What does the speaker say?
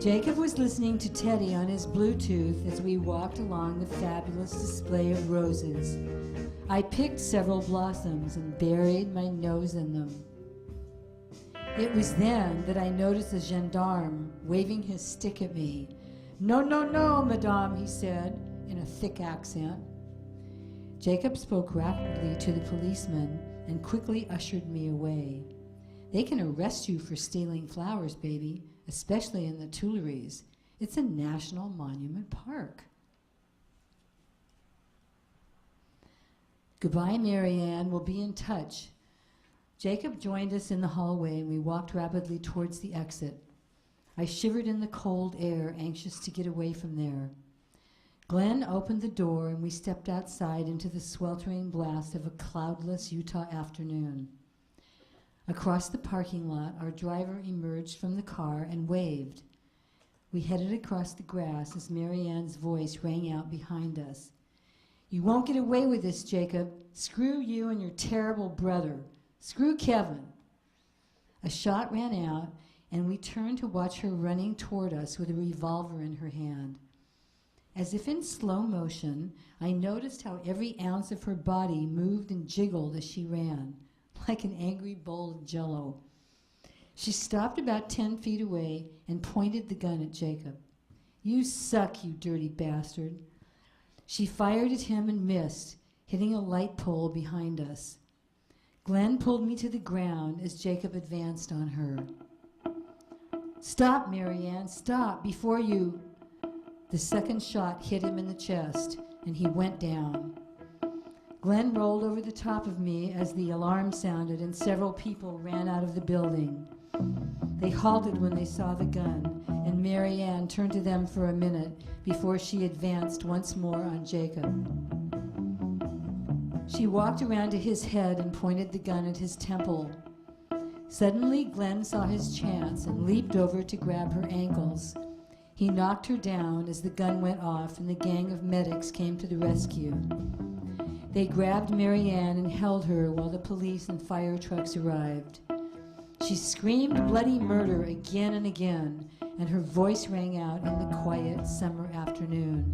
Jacob was listening to Teddy on his Bluetooth as we walked along the fabulous display of roses. I picked several blossoms and buried my nose in them. It was then that I noticed a gendarme waving his stick at me. "No, no, no, madame," he said in a thick accent. Jacob spoke rapidly to the policeman and quickly ushered me away. "They can arrest you for stealing flowers, baby, especially in the Tuileries. It's a national monument park." "Goodbye, Marianne. We'll be in touch." Jacob joined us in the hallway, and we walked rapidly towards the exit. I shivered in the cold air, anxious to get away from there. Glenn opened the door, and we stepped outside into the sweltering blast of a cloudless Utah afternoon. Across the parking lot, our driver emerged from the car and waved. We headed across the grass as Marianne's voice rang out behind us. "You won't get away with this, Jacob. Screw you and your terrible brother. Screw Kevin." A shot ran out, and we turned to watch her running toward us with a revolver in her hand. As if in slow motion, I noticed how every ounce of her body moved and jiggled as she ran, like an angry bowl of Jell-O. She stopped about 10 feet away and pointed the gun at Jacob. "You suck, you dirty bastard." She fired at him and missed, hitting a light pole behind us. Glenn pulled me to the ground as Jacob advanced on her. "Stop, Marianne, stop, before you..." The second shot hit him in the chest, and he went down. Glenn rolled over the top of me as the alarm sounded, and several people ran out of the building. They halted when they saw the gun, and Marianne turned to them for a minute before she advanced once more on Jacob. She walked around to his head and pointed the gun at his temple. Suddenly, Glenn saw his chance and leaped over to grab her ankles. He knocked her down as the gun went off, and the gang of medics came to the rescue. They grabbed Marianne and held her while the police and fire trucks arrived. She screamed bloody murder again and again, and her voice rang out in the quiet summer afternoon.